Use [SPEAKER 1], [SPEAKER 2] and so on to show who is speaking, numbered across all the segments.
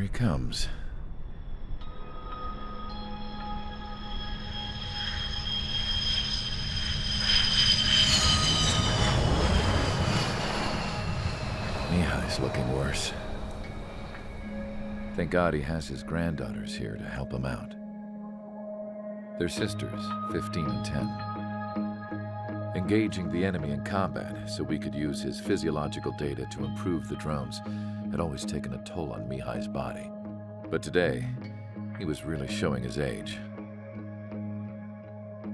[SPEAKER 1] he comes. Mihai's looking worse. Thank God he has his granddaughters here to help him out. They're sisters, 15 and 10. Engaging the enemy in combat so we could use his physiological data to improve the drones had always taken a toll on Mihai's body. But today, he was really showing his age.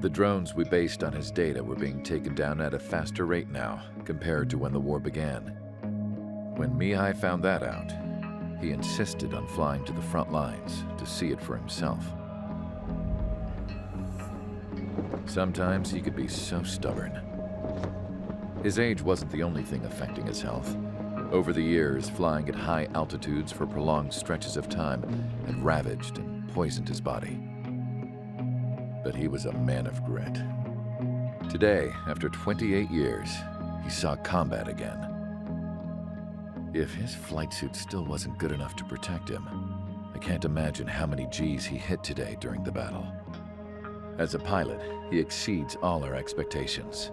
[SPEAKER 1] The drones we based on his data were being taken down at a faster rate now compared to when the war began. When Mihai found that out, he insisted on flying to the front lines to see it for himself. Sometimes he could be so stubborn. His age wasn't the only thing affecting his health. Over the years, flying at high altitudes for prolonged stretches of time had ravaged and poisoned his body. But he was a man of grit. Today, after 28 years, he saw combat again. If his flight suit still wasn't good enough to protect him, I can't imagine how many G's he hit today during the battle. As a pilot, he exceeds all our expectations.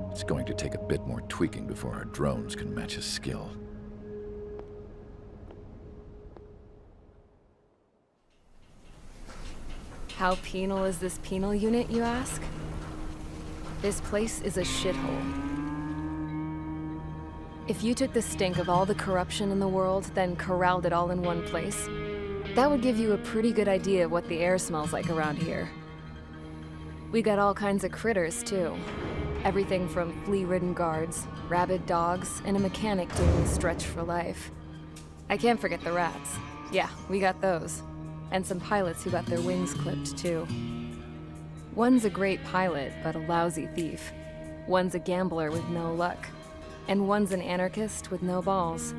[SPEAKER 1] It's going to take a bit more tweaking before our drones can match his skill.
[SPEAKER 2] How penal is this penal unit, you ask? This place is a shithole. If you took the stink of all the corruption in the world, then corralled it all in one place, that would give you a pretty good idea of what the air smells like around here. We got all kinds of critters, too. Everything from flea-ridden guards, rabid dogs, and a mechanic doing the stretch for life. I can't forget the rats. Yeah, we got those. And some pilots who got their wings clipped, too. One's a great pilot, but a lousy thief. One's a gambler with no luck. And one's an anarchist with no balls.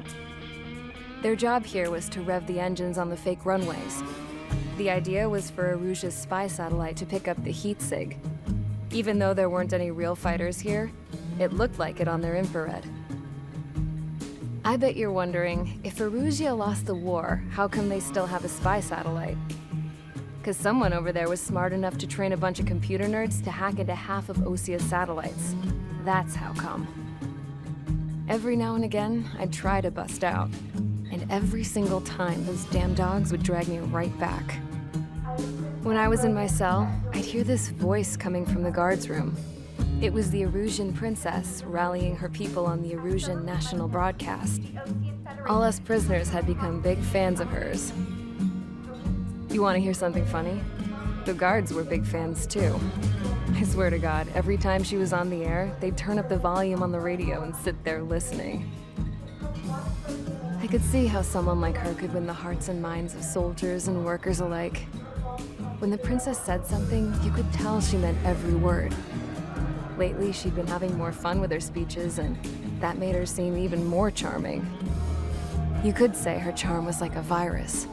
[SPEAKER 2] Their job here was to rev the engines on the fake runways. The idea was for Aruja's spy satellite to pick up the heat sig. Even though there weren't any real fighters here, it looked like it on their infrared. I bet you're wondering, if Aruja lost the war, how come they still have a spy satellite? 'Cause someone over there was smart enough to train a bunch of computer nerds to hack into half of Osia's satellites. That's how come. Every now and again, I'd try to bust out. And every single time, those damn dogs would drag me right back. When I was in my cell, I'd hear this voice coming from the guards room. It was the Arusian princess rallying her people on the Arusian national broadcast. All us prisoners had become big fans of hers. You want to hear something funny? The guards were big fans too. I swear to God, every time she was on the air, they'd turn up the volume on the radio and sit there listening. I could see how someone like her could win the hearts and minds of soldiers and workers alike. When the princess said something, you could tell she meant every word. Lately, she'd been having more fun with her speeches, and that made her seem even more charming. You could say her charm was like a virus.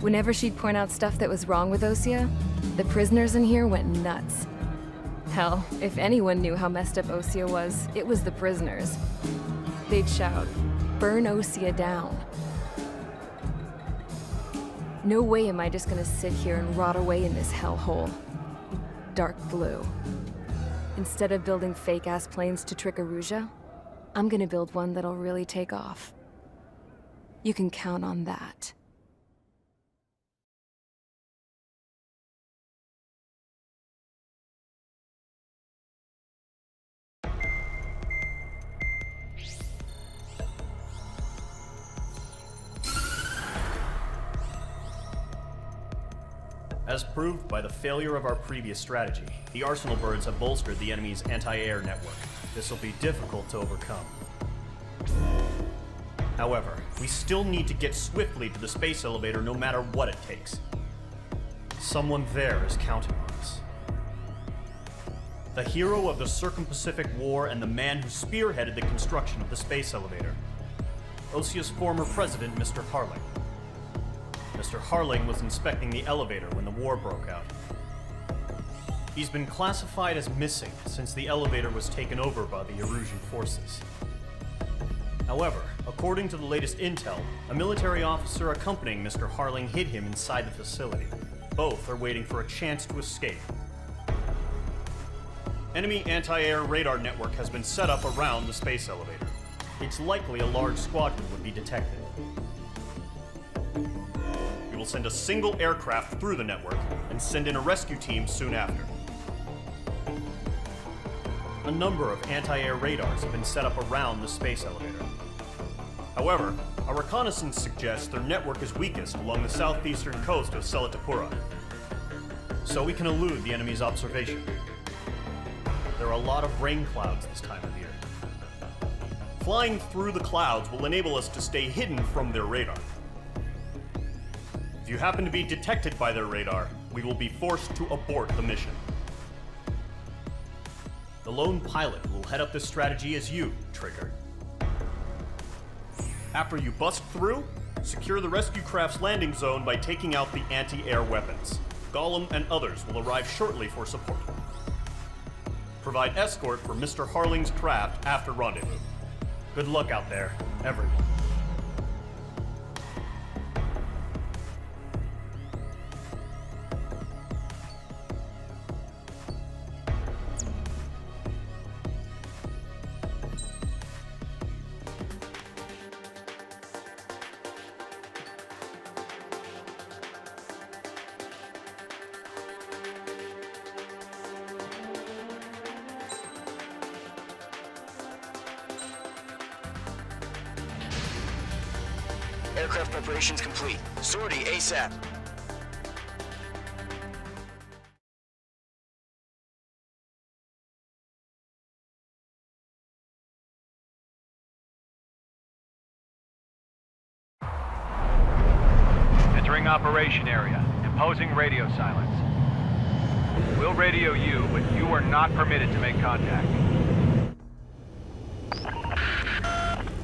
[SPEAKER 2] Whenever she'd point out stuff that was wrong with Osia, the prisoners in here went nuts. Hell, if anyone knew how messed up Osia was, it was the prisoners. They'd shout, "Burn Osia down." No way am I just gonna sit here and rot away in this hellhole. Dark blue. Instead of building fake-ass planes to trick Aruja, I'm gonna build one that'll really take off. You can count on that.
[SPEAKER 3] As proved by the failure of our previous strategy, the Arsenal birds have bolstered the enemy's anti-air network. This will be difficult to overcome. However, we still need to get swiftly to the space elevator no matter what it takes. Someone there is counting on us. The hero of the Circum-Pacific War and the man who spearheaded the construction of the space elevator. Osia's former president, Mr. Harling. Mr. Harling was inspecting the elevator when the war broke out. He's been classified as missing since the elevator was taken over by the Erusian forces. However, According to the latest intel, a military officer accompanying Mr. Harling hid him inside the facility. Both are waiting for a chance to escape. Enemy anti-air radar network has been set up around the space elevator. It's likely a large squadron would be detected. We will send a single aircraft through the network and send in a rescue team soon after. A number of anti-air radars have been set up around the space elevator. However, our reconnaissance suggests their network is weakest along the southeastern coast of Selatapura, so we can elude the enemy's observation. There are a lot of rain clouds this time of year. Flying through the clouds will enable us to stay hidden from their radar. If you happen to be detected by their radar, we will be forced to abort the mission. The lone pilot who will head up this strategy is you, Trigger. After you bust through, secure the rescue craft's landing zone by taking out the anti-air weapons. Gollum and others will arrive shortly for support. Provide escort for Mr. Harling's craft after rendezvous. Good luck out there, everyone.
[SPEAKER 4] Aircraft preparations complete. Sortie ASAP.
[SPEAKER 5] Entering operation area. Imposing radio silence. We'll radio you, but you are not permitted to make contact.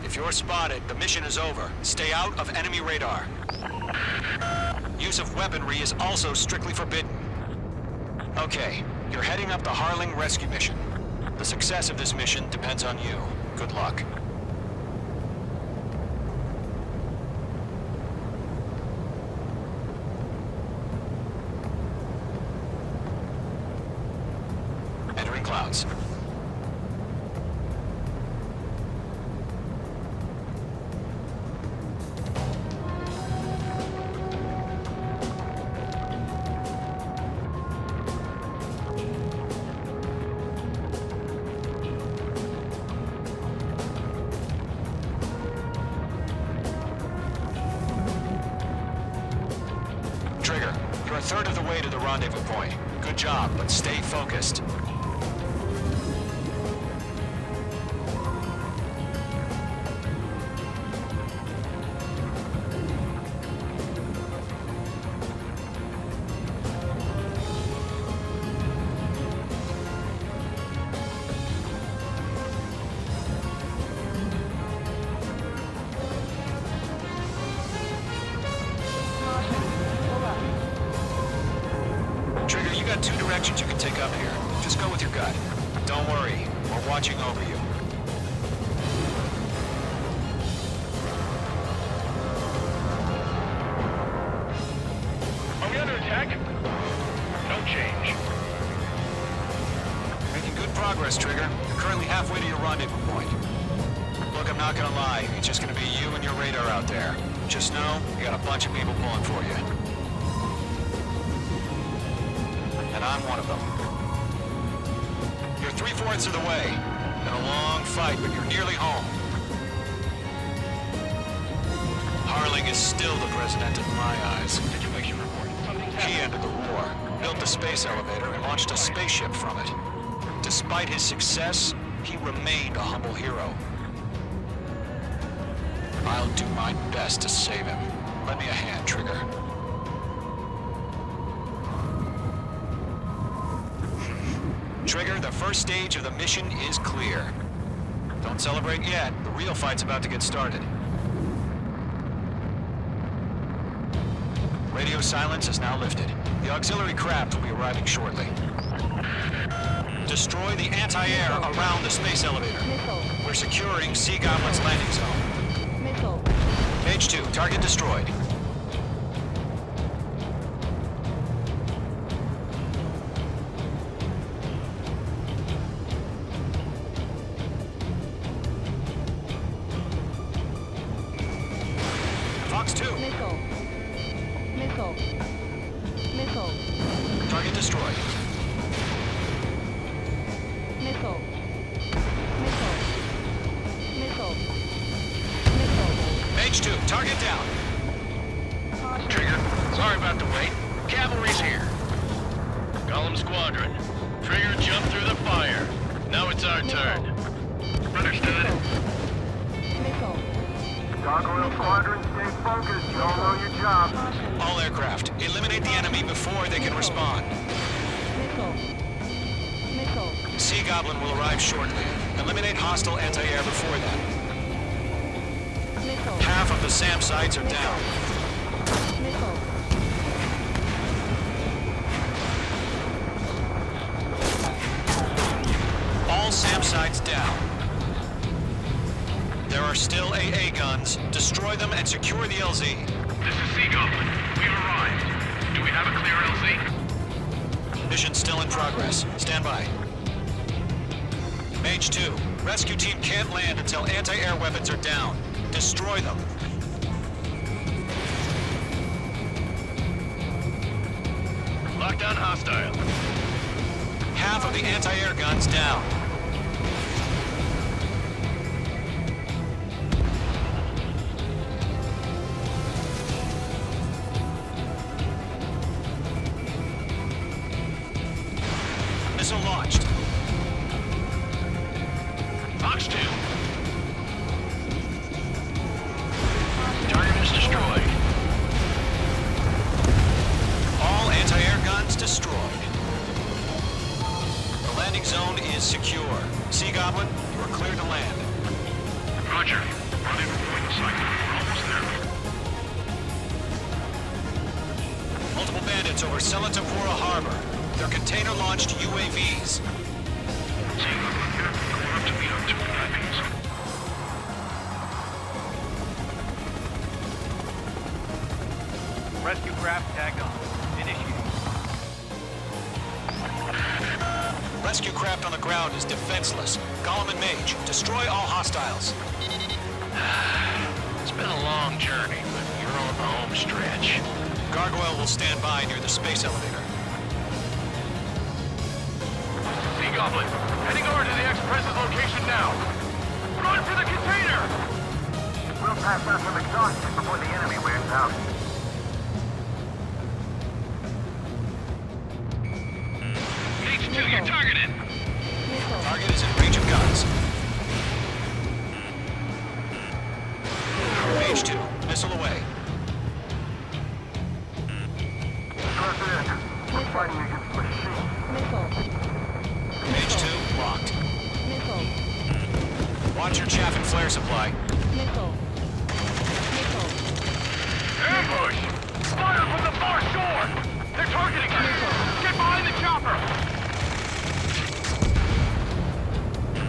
[SPEAKER 4] If you're spotted, the mission is over. Stay out of enemy radar. Use of weaponry is also strictly forbidden. Okay, you're heading up the Harling rescue mission. The success of this mission depends on you. Good luck. Entering clouds. Trigger, you're a third of the way to the rendezvous point. Good job, but stay focused. Trigger, you got two directions you can take up here. Just go with your gut. Don't worry, we're watching over you.
[SPEAKER 5] Are we under attack? Don't change.
[SPEAKER 4] Making good progress, Trigger. You're currently halfway to your rendezvous point. Look, I'm not gonna lie. It's just gonna be you and your radar out there. Just know, you got a bunch of people pulling for you. And I'm one of them. You're 3/4 of the way. Been a long fight, but you're nearly home. Harling is still the president in my eyes.
[SPEAKER 5] Situation report. Something's
[SPEAKER 4] He
[SPEAKER 5] happening.
[SPEAKER 4] ended the war, built the space elevator, and launched a spaceship from it. Despite his success, he remained a humble hero. I'll do my best to save him. Lend me a hand, Trigger. Trigger, the first stage of the mission is clear. Don't celebrate yet. The real fight's about to get started. Radio silence is now lifted. The auxiliary craft will be arriving shortly. Destroy the anti-air around the space elevator. We're securing Sea Goblin's landing zone. Mage 2, target destroyed. Fox 2,
[SPEAKER 2] Missile. Missile. Missile.
[SPEAKER 4] target destroyed.
[SPEAKER 2] Missile. Missile. Missile. Missile.
[SPEAKER 4] Mage 2, target down.
[SPEAKER 6] Trigger, sorry about the wait. Cavalry's here. Golem Squadron. Trigger jumped through the fire. Now it's our turn. Understood.
[SPEAKER 2] Missile.
[SPEAKER 7] Gargoyle Squadron, stay focused. You all know your job.
[SPEAKER 4] All aircraft, eliminate the enemy before they can respond.
[SPEAKER 2] Missile. Missile.
[SPEAKER 4] Sea Goblin will arrive shortly. Eliminate hostile anti-air before that.
[SPEAKER 2] Missile.
[SPEAKER 4] Half of the SAM sites are down.
[SPEAKER 2] Missile.
[SPEAKER 4] All SAM sites down. There are still AA guns. Destroy them and secure the LZ.
[SPEAKER 6] This is Sea Goblin. We've arrived. Do we have a clear LZ?
[SPEAKER 4] Mission still in progress. Stand by. Mage 2, rescue team can't land until anti-air weapons are down. Destroy them.
[SPEAKER 6] Lockdown hostile.
[SPEAKER 4] Half of the anti-air guns down. Missile launched.
[SPEAKER 6] Fox 2. Target is destroyed.
[SPEAKER 4] All anti-air guns destroyed. The landing zone is secure. Sea Goblin, you are clear to land.
[SPEAKER 6] Roger. Running point cycle. Almost there.
[SPEAKER 4] Multiple bandits over Selatapura Harbor. They're container-launched UAVs.
[SPEAKER 6] Sea Goblin here. Going up to meet up to IPs.
[SPEAKER 5] Rescue craft tagged on. Initiate.
[SPEAKER 4] Rescue craft on the ground is defenseless. Golem and Mage, destroy all hostiles.
[SPEAKER 6] It's been a long journey, but you're on the home stretch.
[SPEAKER 4] Gargoyle will stand by near the space elevator.
[SPEAKER 6] Sea Goblin, heading over to the Express's location now. Run for the container!
[SPEAKER 7] We'll pass out some exhaustion before the enemy wears out.
[SPEAKER 6] H2, you're targeted.
[SPEAKER 2] Missile.
[SPEAKER 4] Target is in range of guns. Mage 2, missile away.
[SPEAKER 7] Press it in. We're fighting against machines.
[SPEAKER 2] Missile.
[SPEAKER 4] Mage 2, locked.
[SPEAKER 2] Missile.
[SPEAKER 4] Watch your chaff and flare supply.
[SPEAKER 2] Missile. Missile.
[SPEAKER 6] Ambush! Fire from the far shore! They're targeting us! Get behind the chopper!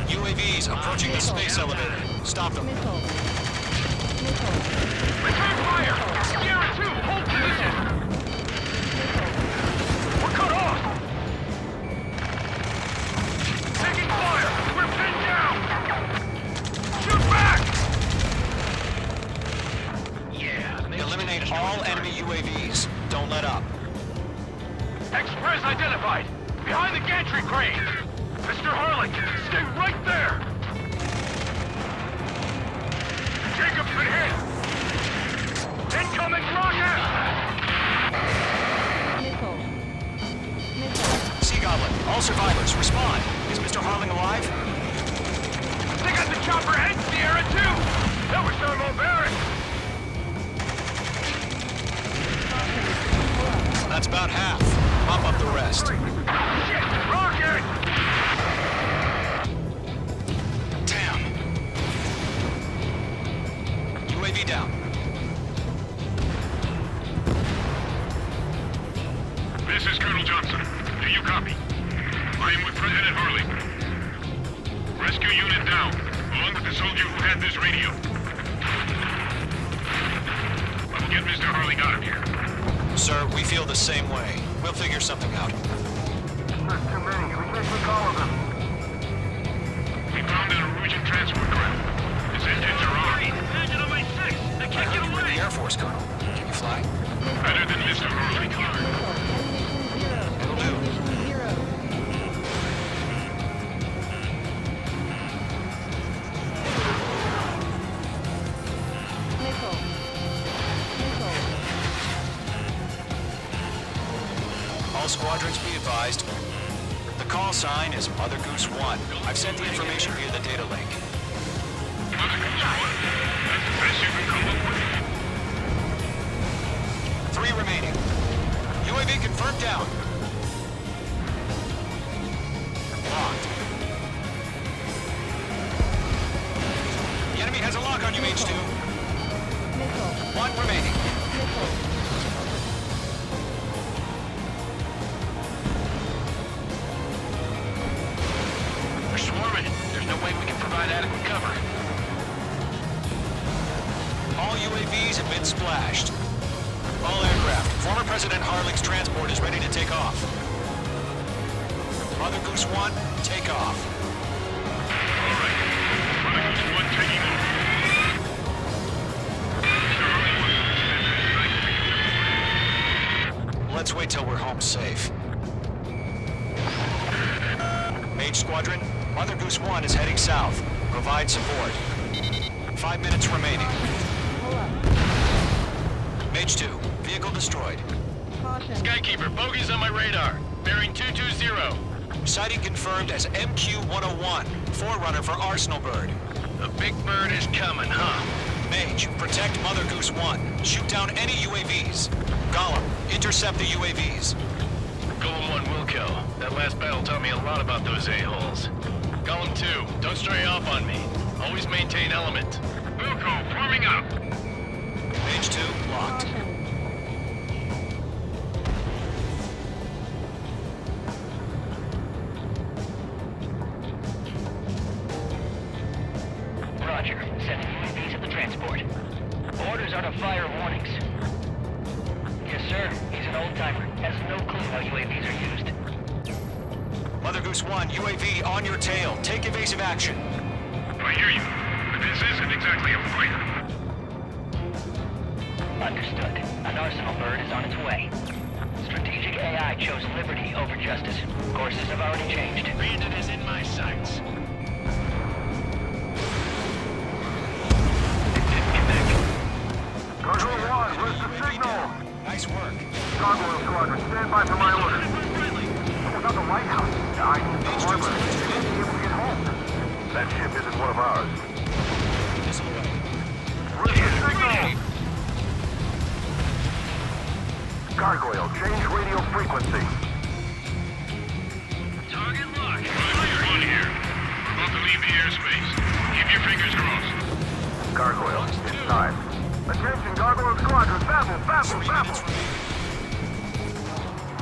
[SPEAKER 4] UAVs approaching the space elevator. Stop them.
[SPEAKER 2] Missile. Missile.
[SPEAKER 6] Return fire! Sierra 2, hold position! We're cut off! Taking fire! We're pinned down! Shoot back! Yeah,
[SPEAKER 4] Eliminate all enemy UAVs. Don't let up.
[SPEAKER 6] Express identified! Behind the gantry crane! Mr. Harlan, stay right there! Jacob's been hit! Incoming rocket!
[SPEAKER 2] Missile. Missile.
[SPEAKER 4] Sea Goblin, all survivors, respond. Is Mr. Harling alive?
[SPEAKER 6] They got the chopper and Sierra too! That was thermobaric!
[SPEAKER 4] That's about half. Pop up the rest.
[SPEAKER 6] Shit! Rocket!
[SPEAKER 4] Damn. UAV down.
[SPEAKER 6] This is Colonel Johnson. Do you copy? I am with President Harley. Rescue unit down, along with the soldier who had this radio. Get Mr. Harling out of here.
[SPEAKER 4] Sir, we feel the same way. We'll figure something out.
[SPEAKER 7] There's too many. We can't take all of them.
[SPEAKER 6] We found an Norwegian transport craft. His engines are on. Imagine on my six. I
[SPEAKER 4] I
[SPEAKER 6] can't
[SPEAKER 4] heard
[SPEAKER 6] get
[SPEAKER 4] you were in
[SPEAKER 6] away.
[SPEAKER 4] the Air Force, Colonel. Can you fly?
[SPEAKER 6] Better than Mr. Harling.
[SPEAKER 4] It'll do. All squadrons be advised. The call sign is Mother Goose 1. I've sent the information via the data link.
[SPEAKER 6] That's the best you can come up with.
[SPEAKER 4] 3 remaining. UAV confirmed down. Locked. The enemy has a lock on you, H2. 1 remaining. We're swarming. There's no way we can provide adequate cover. All UAVs have been splashed. All aircraft. Former President Harling's transport is ready to take off. Mother Goose 1, take off.
[SPEAKER 6] All right. Mother Goose 1 taking over. Mr. Harling wants to spend the night.
[SPEAKER 4] Let's wait till we're home safe. Mage Squadron, Mother Goose 1 is heading south. Provide support. 5 minutes remaining. Mage 2, vehicle destroyed.
[SPEAKER 6] Skykeeper, bogeys on my radar. Bearing 220.
[SPEAKER 4] Sighting confirmed as MQ-101, forerunner for Arsenal Bird.
[SPEAKER 6] The big bird is coming, huh?
[SPEAKER 4] Mage, protect Mother Goose 1. Shoot down any UAVs. Gollum, intercept the UAVs.
[SPEAKER 6] Golem 1 will kill. That last battle taught me a lot about those a-holes. Golem 2, don't stray off on me. Always maintain element. Wilco, forming up.
[SPEAKER 4] Mage 2, locked.
[SPEAKER 8] Roger. Sending UAVs at the transport. Orders are to fire warnings. Yes, sir. He's an old-timer. Has no clue how UAVs are used.
[SPEAKER 4] Mother Goose 1, UAV on your tail. Take evasive action.
[SPEAKER 6] I hear you. But this isn't exactly a fighter.
[SPEAKER 8] Understood. An Arsenal bird is on its way. Strategic AI chose liberty over justice. Courses have already changed.
[SPEAKER 6] Bandit is in my sights.
[SPEAKER 7] Control 1, where's the signal?
[SPEAKER 4] Nice work.
[SPEAKER 7] Gargoyle Squadron, stand by for my orders. Almost out the lighthouse. I need the harbor. Be able to get home. That ship isn't one of ours.
[SPEAKER 4] Missile away.
[SPEAKER 7] Where's the signal? Gargoyle, change radio frequency.
[SPEAKER 6] Target locked. You're on here. We're about to leave the airspace. Keep your fingers crossed.
[SPEAKER 7] Gargoyle, it's time. Attention, Gargoyle Squadron, babble, babble, babble.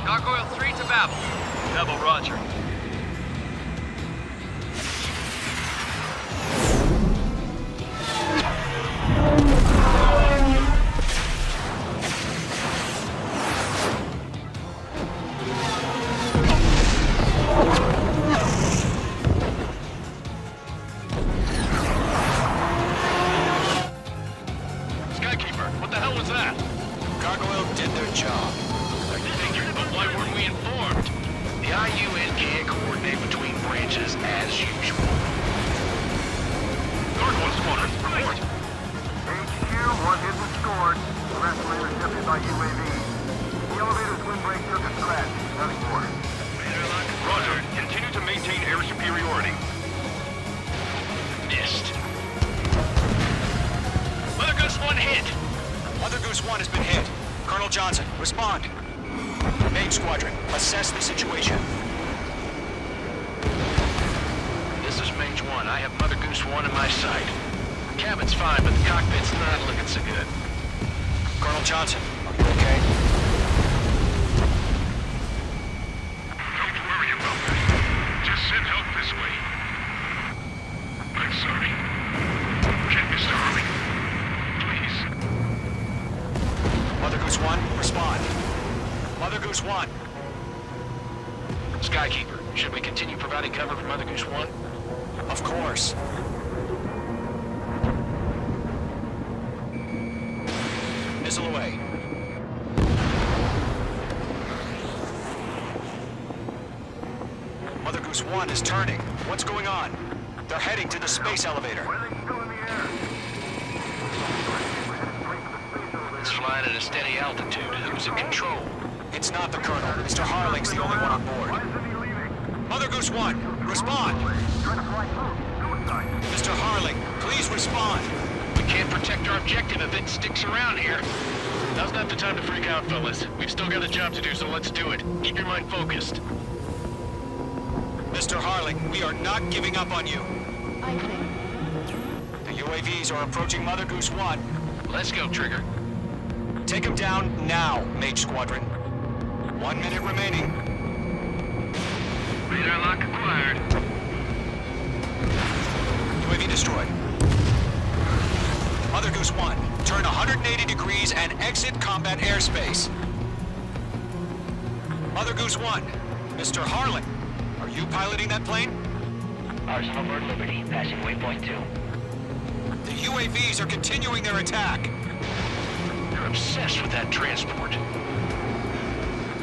[SPEAKER 5] Gargoyle 3 to Babel.
[SPEAKER 6] Double Roger. Skykeeper, what the hell was that?
[SPEAKER 4] Gargoyle did their job.
[SPEAKER 6] Thank you, but why weren't we informed?
[SPEAKER 9] The IUN can't coordinate between branches as usual.
[SPEAKER 6] Gargoyle Squadron, report.
[SPEAKER 7] HQ, one hit and scored. The rest were intercepted by UAV. The elevator's windbreak took a scratch. Nothing more.
[SPEAKER 6] Roger, continue to maintain air superiority.
[SPEAKER 9] Missed.
[SPEAKER 6] Mother Goose 1 hit.
[SPEAKER 4] Mother Goose 1 has been hit. Colonel Johnson, respond. Mage Squadron, assess the situation.
[SPEAKER 9] This is Mage 1. I have Mother Goose 1 in my sight. The cabin's fine, but the cockpit's not looking so good.
[SPEAKER 4] Colonel Johnson, are you okay?
[SPEAKER 6] Don't worry about that. Just send help this way. I'm sorry. Get Mr. Harling. Please.
[SPEAKER 4] respond. Mother Goose 1.
[SPEAKER 9] Skykeeper, should we continue providing cover for Mother Goose 1?
[SPEAKER 4] Of course. Missile away. Mother Goose 1 is turning. What's going on? They're heading to the space elevator.
[SPEAKER 9] It's flying at a steady altitude. Who's in control?
[SPEAKER 4] It's not the Colonel. Mr. Harling's the only one on board. Mother Goose 1, respond! Mr. Harling, please respond!
[SPEAKER 9] We can't protect our objective if it sticks around here. Now's not the time to freak out, fellas. We've still got a job to do, so let's do it. Keep your mind focused.
[SPEAKER 4] Mr. Harling, we are not giving up on you. The UAVs are approaching Mother Goose 1.
[SPEAKER 9] Let's go, Trigger.
[SPEAKER 4] Take him down now, Mage Squadron. 1 minute remaining.
[SPEAKER 6] Radar lock acquired.
[SPEAKER 4] UAV destroyed. Mother Goose 1, turn 180 degrees and exit combat airspace. Mother Goose 1, Mr. Harling, are you piloting that plane?
[SPEAKER 8] Arsenal Bird Liberty, passing waypoint 2.
[SPEAKER 4] The UAVs are continuing their attack.
[SPEAKER 9] They're obsessed with that transport.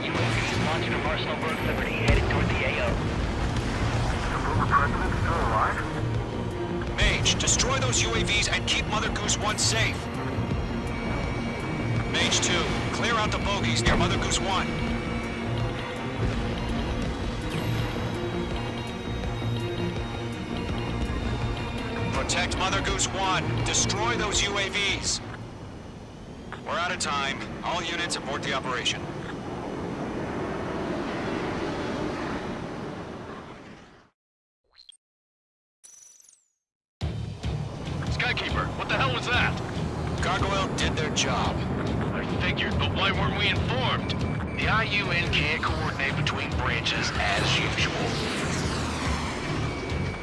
[SPEAKER 8] UAVs launching from Arsenal Bird Liberty, heading toward the AO.
[SPEAKER 4] Mage, destroy those UAVs and keep Mother Goose 1 safe. Mage 2, clear out the bogies near Mother Goose 1. Protect Mother Goose 1. Destroy those UAVs. We're out of time. All units abort the operation.
[SPEAKER 9] Skykeeper, what the hell was that?
[SPEAKER 4] Gargoyle did their job.
[SPEAKER 9] I figured, but why weren't we informed?
[SPEAKER 6] The IUN can't coordinate between branches as usual.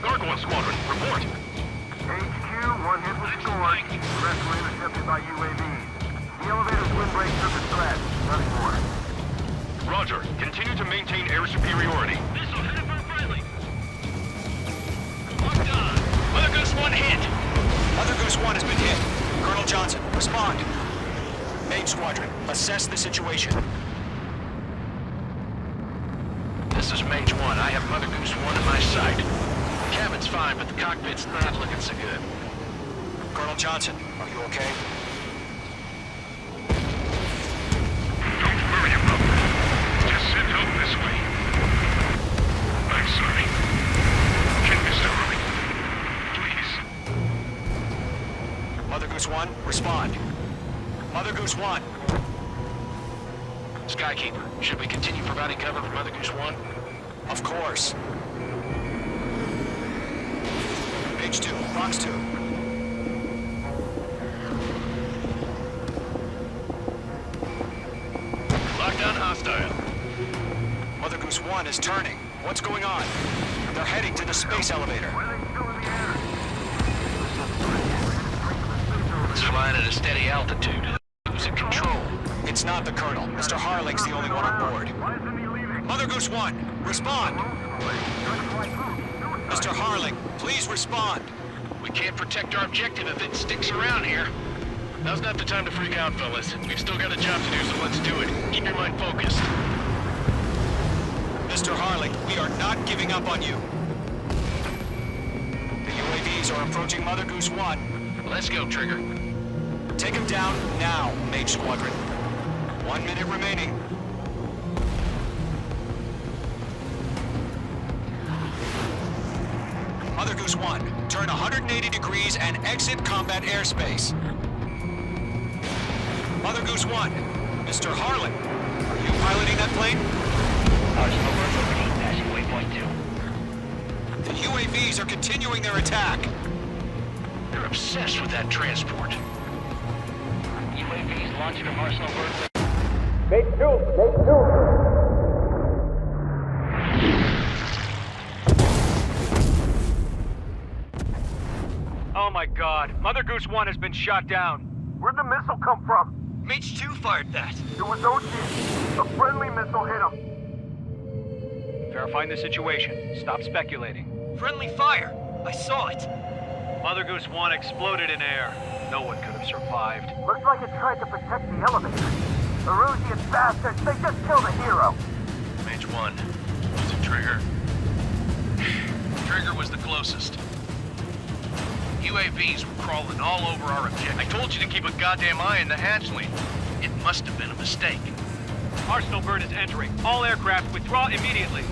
[SPEAKER 5] Gargoyle Squadron, report.
[SPEAKER 7] HQ, 1 hit was scored. The rest were intercepted by UAVs. The elevator's windbreak took a threat. Nothing more.
[SPEAKER 5] Roger. Continue to maintain air superiority.
[SPEAKER 6] Missile headed for friendly. Locked on. Mother Goose 1 hit.
[SPEAKER 4] Mother Goose 1 has been hit. Colonel Johnson, respond. Mage Squadron, assess the situation.
[SPEAKER 9] This is Mage 1. I have Mother Goose 1 in my sight. The cabin's fine, but the cockpit's not looking so good.
[SPEAKER 4] Colonel Johnson, are you okay?
[SPEAKER 6] Don't worry about that. Just send help this way. I'm sorry. Get Mr. Harley. Please.
[SPEAKER 4] Mother Goose 1, respond. Mother Goose 1.
[SPEAKER 9] Skykeeper, should we continue providing cover for Mother Goose 1?
[SPEAKER 4] Of course. Mage 2, Fox 2.
[SPEAKER 6] Lockdown hostile.
[SPEAKER 4] Mother Goose 1 is turning. What's going on? They're heading to the space elevator.
[SPEAKER 9] It's flying at a steady altitude. Who's in control?
[SPEAKER 4] It's not the Colonel. Mr. Harling's the only one on board. Mother Goose 1, respond! Mr. Harling, please respond.
[SPEAKER 9] We can't protect our objective if it sticks around here. Now's not the time to freak out, fellas. We've still got a job to do, so let's do it. Keep your mind focused.
[SPEAKER 4] Mr. Harling, we are not giving up on you. The UAVs are approaching Mother Goose 1.
[SPEAKER 9] Let's go, Trigger.
[SPEAKER 4] Take him down now, Mage Squadron. 1 minute remaining. Mother Goose 1, turn 180 degrees and exit combat airspace. Mother Goose 1, Mr. Harling, are you piloting that plane?
[SPEAKER 8] Arsenal Bird Liberty, passing waypoint 2.
[SPEAKER 4] The UAVs are continuing their attack.
[SPEAKER 9] They're obsessed with that transport.
[SPEAKER 8] UAVs launching from Arsenal Bird Liberty.
[SPEAKER 5] Oh my god. Mother Goose 1 has been shot down.
[SPEAKER 7] Where'd the missile come from?
[SPEAKER 8] Mage 2 fired that.
[SPEAKER 7] It was OG. A friendly missile hit him.
[SPEAKER 5] Verifying the situation. Stop speculating.
[SPEAKER 8] Friendly fire. I saw it.
[SPEAKER 5] Mother Goose 1 exploded in air. No one could have survived.
[SPEAKER 7] Looks like it tried to protect the elevator. Erusian bastards, they just killed a hero.
[SPEAKER 9] Mage 1. Was it Trigger? Trigger was the closest. UAVs were crawling all over our objective. I told you to keep a goddamn eye on the hatchling. It must have been a mistake.
[SPEAKER 5] Arsenal bird is entering. All aircraft withdraw immediately.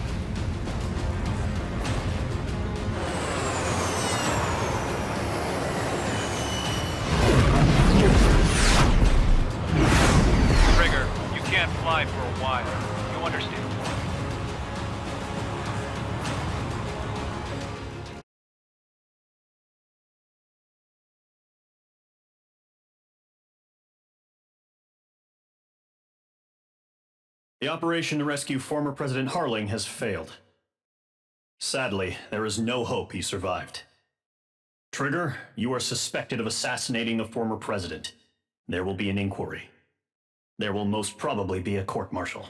[SPEAKER 5] Trigger, you can't fly for a while. You understand?
[SPEAKER 3] The operation to rescue former President Harling has failed. Sadly, there is no hope he survived. Trigger, you are suspected of assassinating the former president. There will be an inquiry. There will most probably be a court-martial.